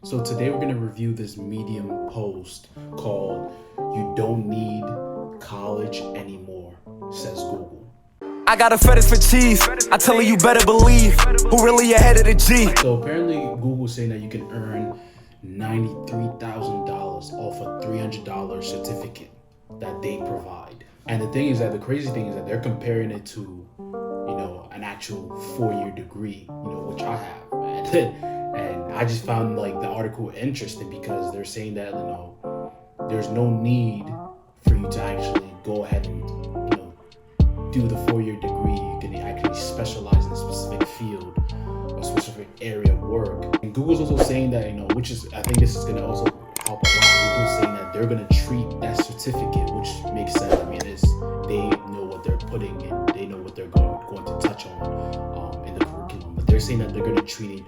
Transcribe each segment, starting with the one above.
So today we're going to review this Medium post called "You Don't Need College Anymore," says Google. I got a fetish for cheese. I tell her you better believe who really ahead of the G. So apparently Google's saying that you can earn $93,000 off a $300 certificate that they provide. And the thing is that the crazy thing is that they're comparing it to, an actual 4-year degree, which I have. And I just found like the article interesting because they're saying that, there's no need for you to actually go ahead and, do the 4-year degree. You can actually specialize in a specific field, a specific area of work. And Google's also saying that, which is, I think this is going to also help a lot. Google's saying that they're going to treat that certificate, which makes sense. I mean, they know what they're putting in, they know what they're going to touch on in the curriculum. But they're saying that they're going to treat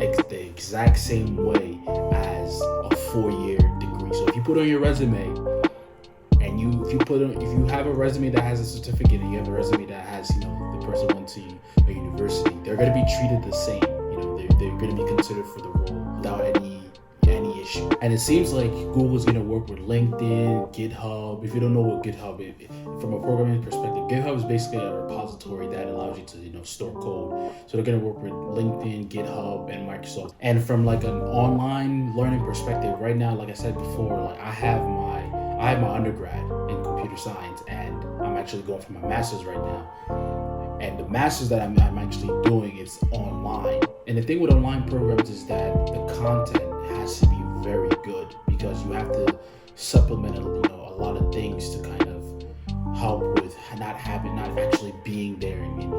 it the exact same way as a 4-year degree. So if you put on your resume, and if you have a resume that has a certificate and you have a resume that has, the person went to a university, they're going to be treated the same. They're going to be considered for the role without any issue. And it seems like Google's going to work with LinkedIn, GitHub. If you don't know what GitHub is, from a programming perspective, GitHub is basically a repository that allows you to, store code. So they're going to work with LinkedIn, GitHub, and Microsoft. And from like an online learning perspective, right now, like I said before, like I have my undergrad in computer science, and I'm actually going for my master's right now. And the master's that I'm actually doing is online. And the thing with online programs is that the content has to be very good because you have to supplement, a lot of things to kind of help with not actually being there in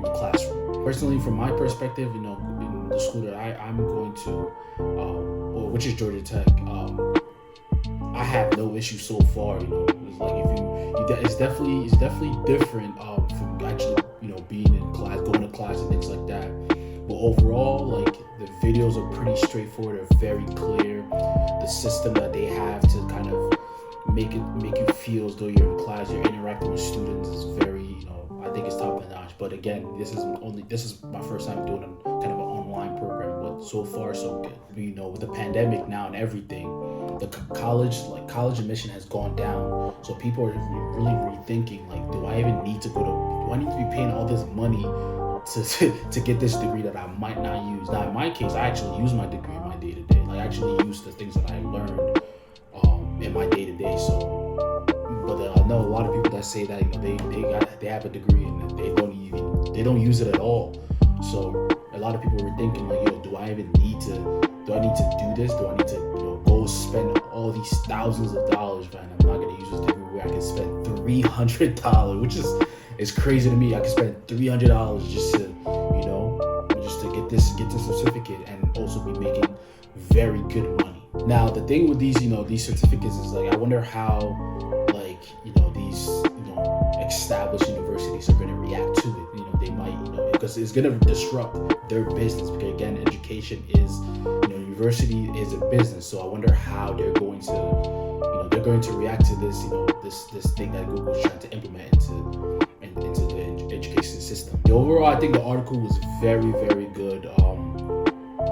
the classroom. Personally, from my perspective, in the school that I'm going to, which is Georgia Tech, I have no issue so far. It's like it's definitely different from actually being in class, going to class and things like that. But overall, like the videos are pretty straightforward. They're very clear. The system that they have to kind of make you feel as though you're in class, you're interacting with students is very, I think it's top notch. But again, this is my first time doing kind of an online program, but so far so good. With the pandemic now and everything, the college admission has gone down. So people are really rethinking, like, do I even need to do I need to be paying all this money to get this degree that I might not use? Now, in my case, I actually use my degree in my day-to-day. Like, I actually use the things that I learned in my day-to-day. So, but I know a lot of people that say that they have a degree and they don't use it at all. So a lot of people were thinking like, do I need to do this? Do I need to go spend all these thousands of dollars, but I'm not going to use this degree where I can spend $300, which is crazy to me. I can spend $300 just to get this certificate and also be making very good money. Now, the thing with these certificates is, like, I wonder how, these, established universities are going to react to it. They might, because it's going to disrupt their business, because again, education is, university is a business. So I wonder how they're going to react to this, this thing that Google is trying to implement into the education system. Overall, I think the article was very, very good.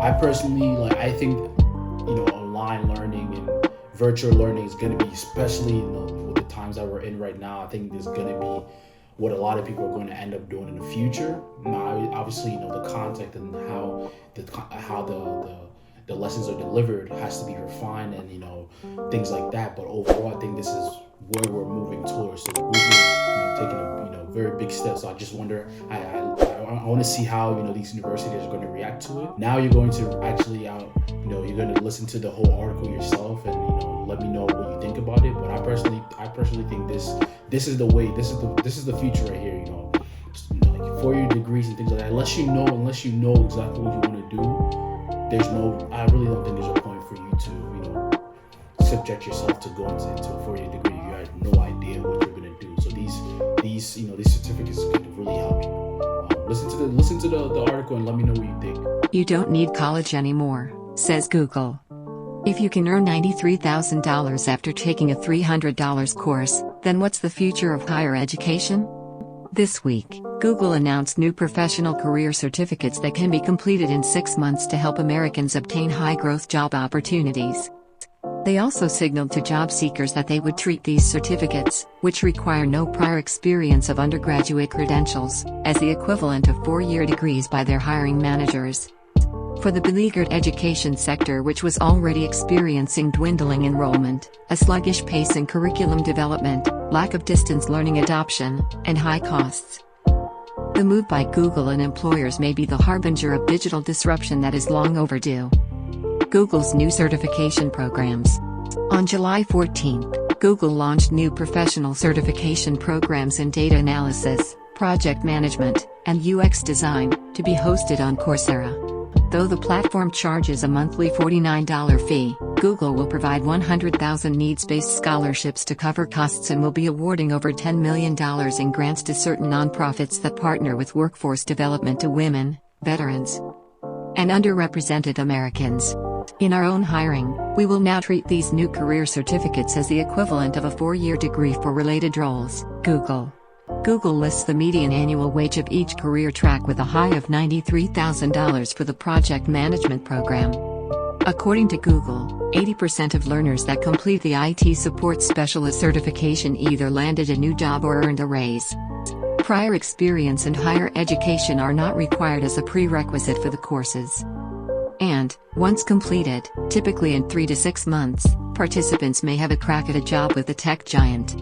I personally, I think, online learning and virtual learning is going to be, especially with the times that we're in right now, I think there's going to be what a lot of people are going to end up doing in the future. Now, obviously, the content and how the lessons are delivered has to be refined and things like that. But overall, I think this is where we're moving towards. So Google is taking a very big step. So I just wonder, I want to see how these universities are going to react to it. Now you're going to actually you're going to listen to the whole article yourself and let me know what you think about it. But I personally think this is the way. This is the future right here. Like 4-year degrees and things like that. Unless you know exactly what you want to do, I really don't think there's a point for you to subject yourself to go into a 4-year degree if you have no idea what you're going to do. So these certificates can really help you. Listen to the article and let me know what you think. You don't need college anymore, says Google. If you can earn $93,000 after taking a $300 course, then what's the future of higher education? This week, Google announced new professional career certificates that can be completed in 6 months to help Americans obtain high-growth job opportunities. They also signaled to job seekers that they would treat these certificates, which require no prior experience of undergraduate credentials, as the equivalent of 4-year degrees by their hiring managers. For the beleaguered education sector, which was already experiencing dwindling enrollment, a sluggish pace in curriculum development, lack of distance learning adoption, and high costs, the move by Google and employers may be the harbinger of digital disruption that is long overdue. Google's new certification programs. On July 14, Google launched new professional certification programs in data analysis, project management, and UX design, to be hosted on Coursera. Though the platform charges a monthly $49 fee, Google will provide 100,000 needs-based scholarships to cover costs and will be awarding over $10 million in grants to certain nonprofits that partner with workforce development to women, veterans, and underrepresented Americans. In our own hiring, we will now treat these new career certificates as the equivalent of a 4-year degree for related roles. Google lists the median annual wage of each career track with a high of $93,000 for the project management program. According to Google, 80% of learners that complete the IT support specialist certification either landed a new job or earned a raise. Prior experience and higher education are not required as a prerequisite for the courses. And, once completed, typically in 3 to 6 months, participants may have a crack at a job with the tech giant.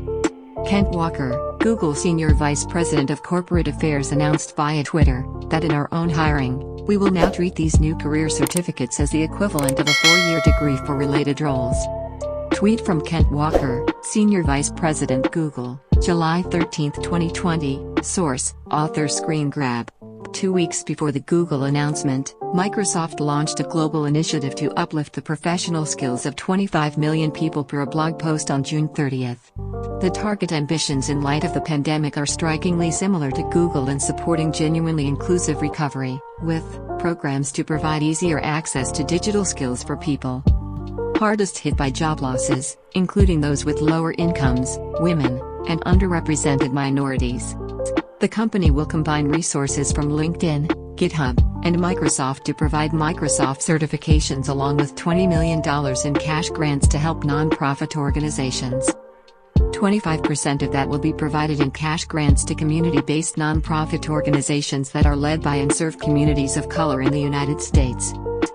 Kent Walker, Google Senior Vice President of Corporate Affairs, announced via Twitter that in our own hiring, we will now treat these new career certificates as the equivalent of a 4-year degree for related roles. Tweet from Kent Walker, Senior Vice President Google, July 13, 2020, source, author screen grab. 2 weeks before the Google announcement, Microsoft launched a global initiative to uplift the professional skills of 25 million people per a blog post on June 30th. The target ambitions in light of the pandemic are strikingly similar to Google in supporting genuinely inclusive recovery, with programs to provide easier access to digital skills for people hardest hit by job losses, including those with lower incomes, women, and underrepresented minorities. The company will combine resources from LinkedIn, GitHub, and Microsoft to provide Microsoft certifications along with $20 million in cash grants to help nonprofit organizations. 25% of that will be provided in cash grants to community-based nonprofit organizations that are led by and serve communities of color in the United States.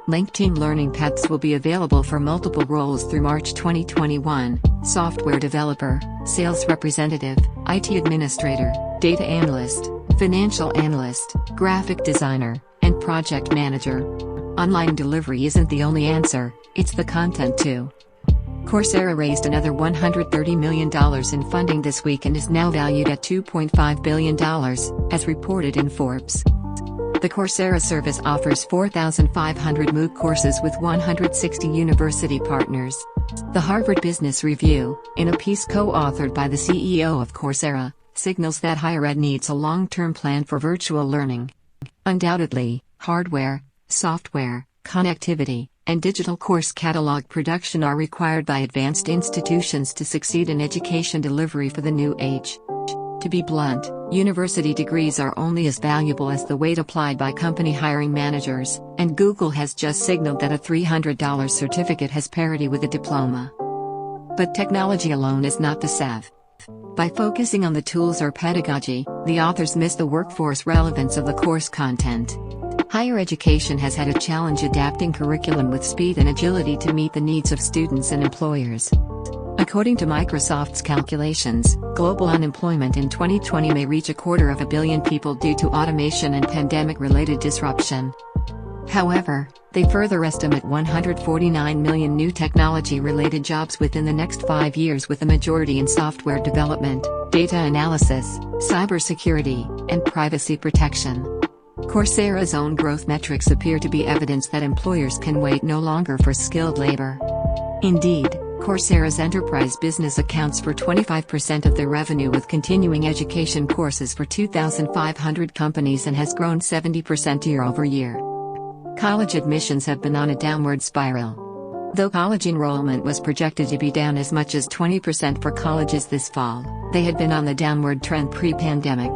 LinkedIn Learning Paths will be available for multiple roles through March 2021: software developer, sales representative, IT administrator, data analyst, financial analyst, graphic designer, and project manager. Online delivery isn't the only answer, it's the content too. Coursera raised another $130 million in funding this week and is now valued at $2.5 billion, as reported in Forbes. The Coursera service offers 4,500 MOOC courses with 160 university partners. The Harvard Business Review, in a piece co-authored by the CEO of Coursera, signals that higher ed needs a long-term plan for virtual learning. Undoubtedly, hardware, software, connectivity, and digital course catalog production are required by advanced institutions to succeed in education delivery for the new age. To be blunt, university degrees are only as valuable as the weight applied by company hiring managers, and Google has just signaled that a $300 certificate has parity with a diploma. But technology alone is not the salve. By focusing on the tools or pedagogy, the authors miss the workforce relevance of the course content. Higher education has had a challenge adapting curriculum with speed and agility to meet the needs of students and employers. According to Microsoft's calculations, global unemployment in 2020 may reach 250 million people due to automation and pandemic-related disruption. However, they further estimate 149 million new technology-related jobs within the next 5 years, with a majority in software development, data analysis, cybersecurity, and privacy protection. Coursera's own growth metrics appear to be evidence that employers can wait no longer for skilled labor. Indeed, Coursera's enterprise business accounts for 25% of their revenue with continuing education courses for 2,500 companies and has grown 70% year-over-year. College admissions have been on a downward spiral. Though college enrollment was projected to be down as much as 20% for colleges this fall, they had been on the downward trend pre-pandemic.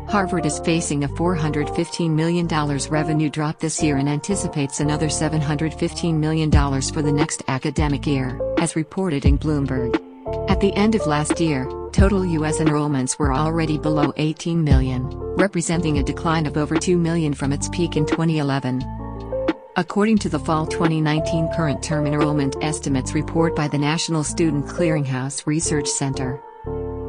Harvard is facing a $415 million revenue drop this year and anticipates another $715 million for the next academic year, as reported in Bloomberg. At the end of last year, total U.S. enrollments were already below 18 million, representing a decline of over 2 million from its peak in 2011. According to the Fall 2019 current term enrollment estimates report by the National Student Clearinghouse Research Center.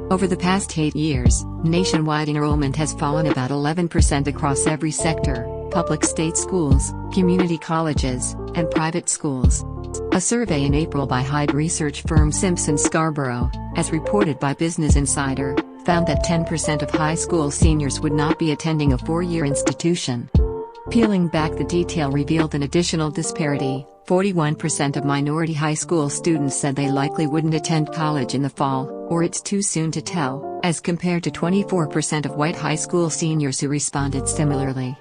Over the past 8 years, nationwide enrollment has fallen about 11% across every sector: public state schools, community colleges, and private schools. A survey in April by Hyde research firm Simpson Scarborough, as reported by Business Insider, found that 10% of high school seniors would not be attending a four-year institution. Peeling back the detail revealed an additional disparity. 41% of minority high school students said they likely wouldn't attend college in the fall, or it's too soon to tell, as compared to 24% of white high school seniors who responded similarly.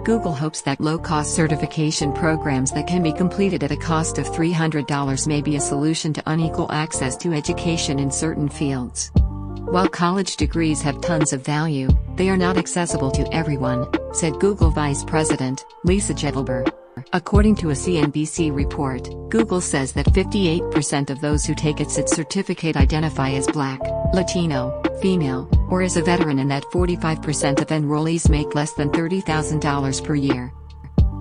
Google hopes that low-cost certification programs that can be completed at a cost of $300 may be a solution to unequal access to education in certain fields. While college degrees have tons of value, they are not accessible to everyone, said Google Vice President Lisa Jetelber. According to a CNBC report, Google says that 58% of those who take its certificate identify as Black, Latino, female, or as a veteran, and that 45% of enrollees make less than $30,000 per year.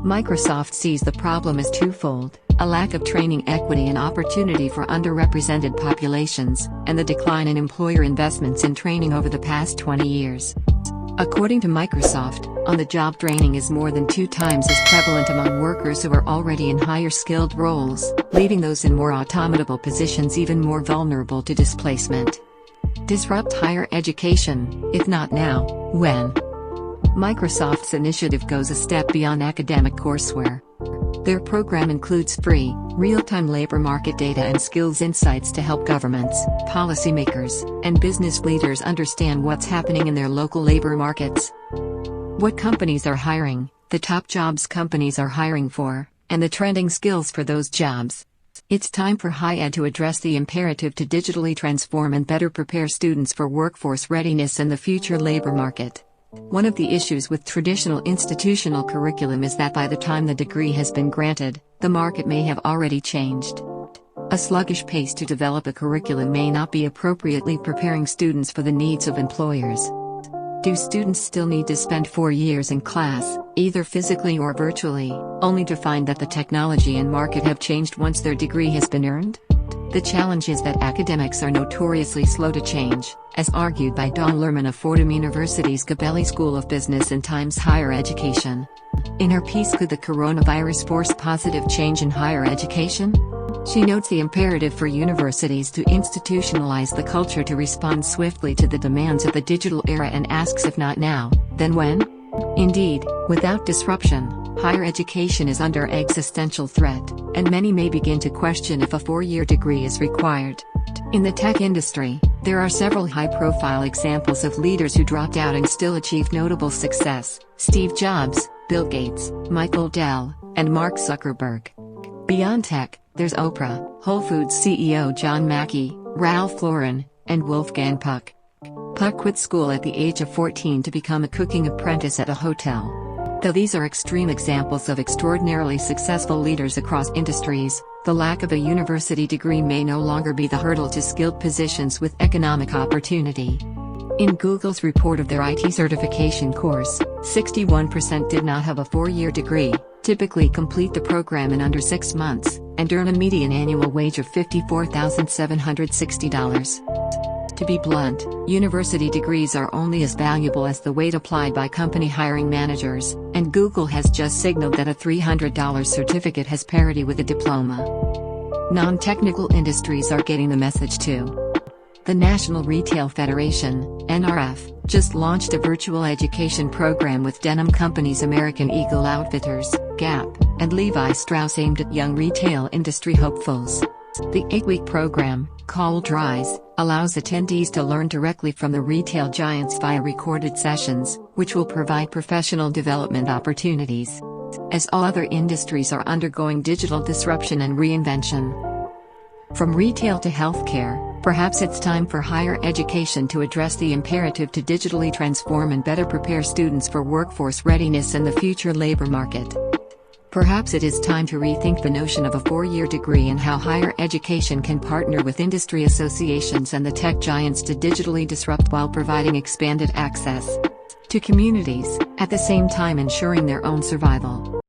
Microsoft sees the problem as twofold: a lack of training equity and opportunity for underrepresented populations, and the decline in employer investments in training over the past 20 years. According to Microsoft, on-the-job training is more than 2 times as prevalent among workers who are already in higher skilled roles, leaving those in more automatable positions even more vulnerable to displacement. Disrupt higher education, if not now, when? Microsoft's initiative goes a step beyond academic courseware. Their program includes free, real-time labor market data and skills insights to help governments, policymakers, and business leaders understand what's happening in their local labor markets. What companies are hiring, the top jobs companies are hiring for, and the trending skills for those jobs. It's time for higher ed to address the imperative to digitally transform and better prepare students for workforce readiness and the future labor market. One of the issues with traditional institutional curriculum is that by the time the degree has been granted, the market may have already changed. A sluggish pace to develop a curriculum may not be appropriately preparing students for the needs of employers. Do students still need to spend 4 years in class, either physically or virtually, only to find that the technology and market have changed once their degree has been earned? The challenge is that academics are notoriously slow to change, as argued by Dawn Lerman of Fordham University's Gabelli School of Business in Times Higher Education. In her piece "Could the Coronavirus Force Positive Change in Higher Education?" she notes the imperative for universities to institutionalize the culture to respond swiftly to the demands of the digital era and asks, if not now, then when? Indeed, without disruption, higher education is under existential threat, and many may begin to question if a 4-year degree is required. In the tech industry, there are several high-profile examples of leaders who dropped out and still achieved notable success: Steve Jobs, Bill Gates, Michael Dell, and Mark Zuckerberg. Beyond tech, there's Oprah, Whole Foods CEO John Mackey, Ralph Lauren, and Wolfgang Puck. Puck quit school at the age of 14 to become a cooking apprentice at a hotel. Though these are extreme examples of extraordinarily successful leaders across industries, the lack of a university degree may no longer be the hurdle to skilled positions with economic opportunity. In Google's report of their IT certification course, 61% did not have a 4-year degree, typically complete the program in under 6 months, and earn a median annual wage of $54,760. To be blunt, university degrees are only as valuable as the weight applied by company hiring managers, and Google has just signaled that a $300 certificate has parity with a diploma. Non-technical industries are getting the message too. The National Retail Federation, NRF, just launched a virtual education program with denim companies American Eagle Outfitters, Gap, and Levi Strauss aimed at young retail industry hopefuls. The 8-week program, called RISE, allows attendees to learn directly from the retail giants via recorded sessions, which will provide professional development opportunities. As all other industries are undergoing digital disruption and reinvention. From retail to healthcare, Perhaps it's time for higher education to address the imperative to digitally transform and better prepare students for workforce readiness and the future labor market. Perhaps it is time to rethink the notion of a 4-year degree and how higher education can partner with industry associations and the tech giants to digitally disrupt while providing expanded access to communities, at the same time ensuring their own survival.